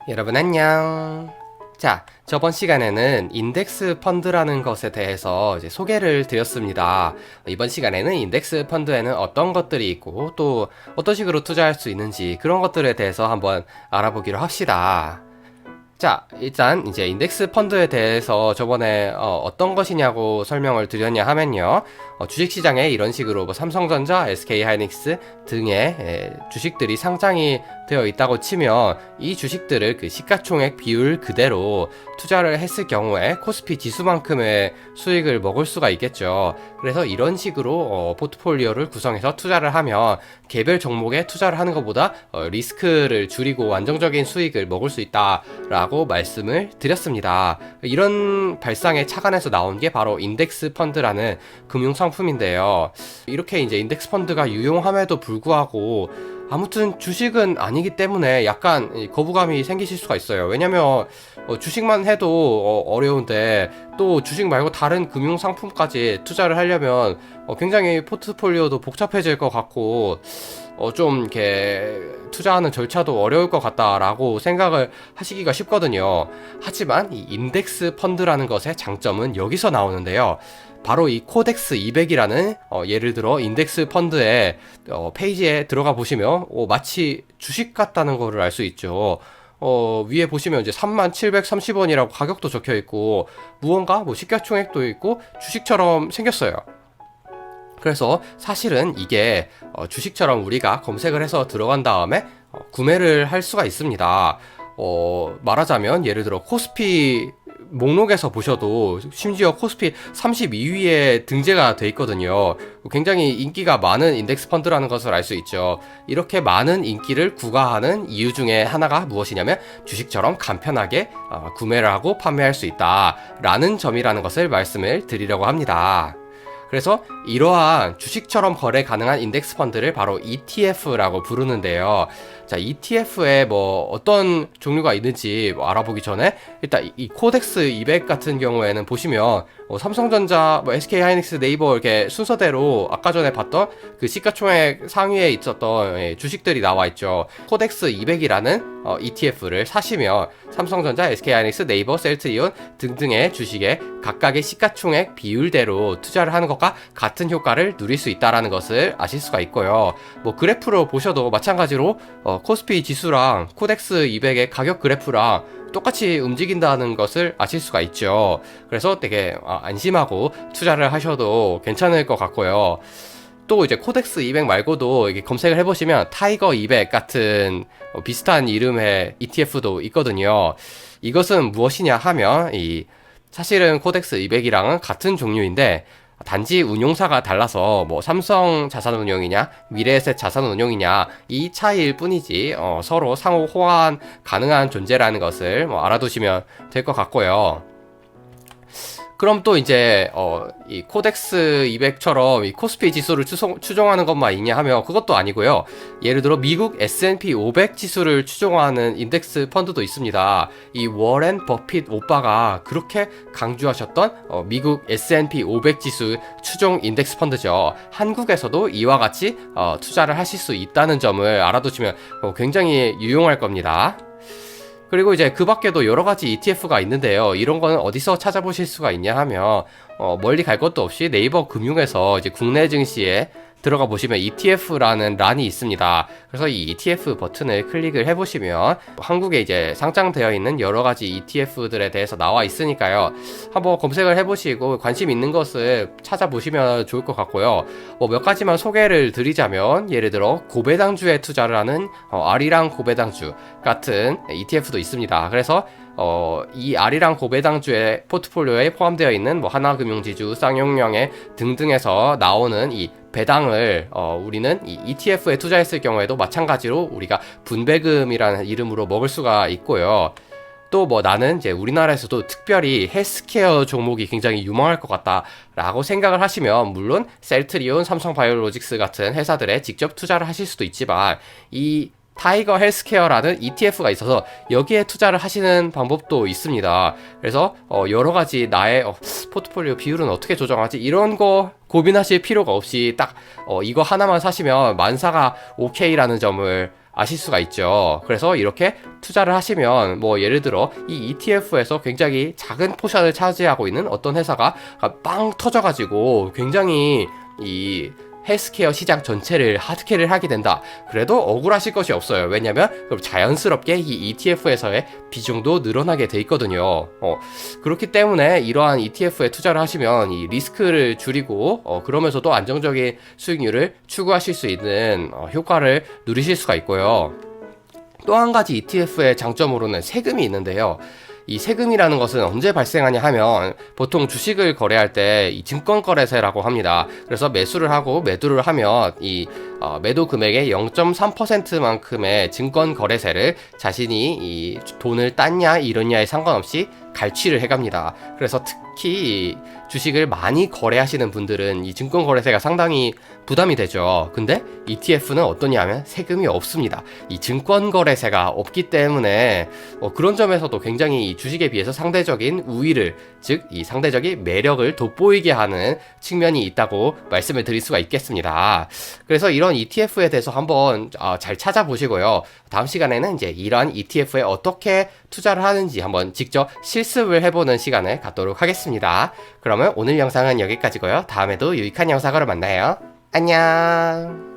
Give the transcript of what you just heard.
여러분 안녕. 자, 저번 시간에는 인덱스 펀드라는 것에 대해서 이제 소개를 드렸습니다. 이번 시간에는 인덱스 펀드에는 어떤 것들이 있고 또 어떤 식으로 투자할 수 있는지 그런 것들에 대해서 한번 알아보기로 합시다. 자, 일단 이제 인덱스 펀드에 대해서 저번에 어떤 것이냐고 설명을 드렸냐 하면요. 주식시장에 이런 식으로 뭐 삼성전자, SK하이닉스 등의 주식들이 상장이 되어 있다고 치면 이 주식들을 그 시가총액 비율 그대로 투자를 했을 경우에 코스피 지수만큼의 수익을 먹을 수가 있겠죠. 그래서 이런 식으로 포트폴리오를 구성해서 투자를 하면 개별 종목에 투자를 하는 것보다 리스크를 줄이고 안정적인 수익을 먹을 수 있다라고 말씀을 드렸습니다. 이런 발상의 착안에서 나온 게 바로 인덱스 펀드라는 금융 상품인데요. 이렇게 이제 인덱스 펀드가 유용함에도 불구하고 아무튼 주식은 아니기 때문에 약간 거부감이 생기실 수가 있어요. 왜냐면 주식만 해도 어려운데 또 주식 말고 다른 금융 상품까지 투자를 하려면 굉장히 포트폴리오도 복잡해질 것 같고 좀 이렇게 투자하는 절차도 어려울 것 같다라고 생각을 하시기가 쉽거든요. 하지만 이 인덱스 펀드라는 것의 장점은 여기서 나오는데요. 바로 이 코덱스 200이라는 예를 들어 인덱스 펀드의 페이지에 들어가 보시면 마치 주식 같다는 거를 알 수 있죠. 위에 보시면 이제 3730원이라고 가격도 적혀 있고 무언가 뭐 시가총액도 있고 주식처럼 생겼어요. 그래서 사실은 이게 주식처럼 우리가 검색을 해서 들어간 다음에 구매를 할 수가 있습니다. 말하자면 예를 들어 코스피 목록에서 보셔도 심지어 코스피 32위에 등재가 돼 있거든요. 굉장히 인기가 많은 인덱스 펀드라는 것을 알 수 있죠. 이렇게 많은 인기를 구가하는 이유 중에 하나가 무엇이냐면 주식처럼 간편하게 구매를 하고 판매할 수 있다라는 점이라는 것을 말씀을 드리려고 합니다. 그래서 이러한 주식처럼 거래 가능한 인덱스 펀드를 바로 ETF라고 부르는데요. 자, ETF에 뭐 어떤 종류가 있는지 알아보기 전에 일단 이 코덱스 200 같은 경우에는 보시면 삼성전자, SK하이닉스, 네이버 이렇게 순서대로 아까 전에 봤던 그 시가총액 상위에 있었던 주식들이 나와 있죠. 코덱스 200이라는 ETF를 사시면 삼성전자, SK하이닉스, 네이버, 셀트리온 등등의 주식에 각각의 시가총액 비율대로 투자를 하는 것과 같은 효과를 누릴 수 있다라는 것을 아실 수가 있고요. 뭐 그래프로 보셔도 마찬가지로 코스피 지수랑 코덱스 200의 가격 그래프랑 똑같이 움직인다는 것을 아실 수가 있죠. 그래서 되게 안심하고 투자를 하셔도 괜찮을 것 같고요. 또 이제 코덱스 200 말고도 이게 검색을 해보시면 타이거 200 같은 비슷한 이름의 ETF도 있거든요. 이것은 무엇이냐 하면 사실은 코덱스 200이랑은 같은 종류인데 단지 운용사가 달라서 뭐 삼성 자산운용이냐 미래에셋 자산운용이냐 이 차이일 뿐이지 서로 상호 호환 가능한 존재라는 것을 뭐 알아두시면 될 것 같고요. 그럼 또 이제 이 코덱스 200처럼 이 코스피 지수를 추종하는 것만 있냐 하면 그것도 아니고요. 예를 들어 미국 S&P 500 지수를 추종하는 인덱스 펀드도 있습니다. 이 워렌 버핏 오빠가 그렇게 강조하셨던 미국 S&P 500 지수 추종 인덱스 펀드죠. 한국에서도 이와 같이 투자를 하실 수 있다는 점을 알아두시면 굉장히 유용할 겁니다. 그리고 이제 그 밖에도 여러 가지 ETF가 있는데요. 이런 거는 어디서 찾아보실 수가 있냐 하면 멀리 갈 것도 없이 네이버 금융에서 이제 국내 증시에 들어가 보시면 ETF라는 란이 있습니다. 그래서 이 ETF 버튼을 클릭을 해보시면 한국에 이제 상장되어 있는 여러 가지 ETF들에 대해서 나와 있으니까요. 한번 검색을 해보시고 관심 있는 것을 찾아보시면 좋을 것 같고요. 몇 가지만 소개를 드리자면 예를 들어 고배당주에 투자를 하는 아리랑 고배당주 같은 ETF도 있습니다. 그래서 이 아리랑 고배당주의 포트폴리오에 포함되어 있는 뭐 하나금융지주, 쌍용영애 등등에서 나오는 이 배당을 우리는 이 ETF에 투자했을 경우에도 마찬가지로 우리가 분배금이라는 이름으로 먹을 수가 있고요. 또 뭐 나는 이제 우리나라에서도 특별히 헬스케어 종목이 굉장히 유망할 것 같다라고 생각을 하시면 물론 셀트리온, 삼성바이오로직스 같은 회사들에 직접 투자를 하실 수도 있지만 이 타이거 헬스케어라는 ETF가 있어서 여기에 투자를 하시는 방법도 있습니다. 그래서 여러 가지 나의 포트폴리오 비율은 어떻게 조정하지? 이런 거 고민하실 필요가 없이 딱 이거 하나만 사시면 만사가 오케이라는 점을 아실 수가 있죠. 그래서 이렇게 투자를 하시면 뭐 예를 들어 이 ETF에서 굉장히 작은 포션을 차지하고 있는 어떤 회사가 빵 터져가지고 굉장히 이 헬스케어 시장 전체를 하드캐리를 하게 된다. 그래도 억울하실 것이 없어요. 왜냐면 그럼 자연스럽게 이 ETF에서의 비중도 늘어나게 돼 있거든요. 그렇기 때문에 이러한 ETF에 투자를 하시면 이 리스크를 줄이고 그러면서도 안정적인 수익률을 추구하실 수 있는 효과를 누리실 수가 있고요. 또 한 가지 ETF의 장점으로는 세금이 있는데요. 이 세금이라는 것은 언제 발생하냐 하면 보통 주식을 거래할 때 이 증권거래세라고 합니다. 그래서 매수를 하고 매도를 하면 이 매도 금액의 0.3%만큼의 증권거래세를 자신이 이 돈을 땄냐 잃었냐에 상관없이 갈취를 해갑니다. 그래서 특히 주식을 많이 거래하시는 분들은 이 증권거래세가 상당히 부담이 되죠. 근데 ETF는 어떠냐 하면 세금이 없습니다. 이 증권거래세가 없기 때문에 그런 점에서도 굉장히 이 주식에 비해서 상대적인 우위를, 즉 이 상대적인 매력을 돋보이게 하는 측면이 있다고 말씀을 드릴 수가 있겠습니다. 그래서 이런 ETF에 대해서 한번 잘 찾아보시고요. 다음 시간에는 이제 이러한 ETF에 어떻게 투자를 하는지 한번 직접 실습을 해보는 시간을 갖도록 하겠습니다. 그러면 오늘 영상은 여기까지고요. 다음에도 유익한 영상으로 만나요. 안녕.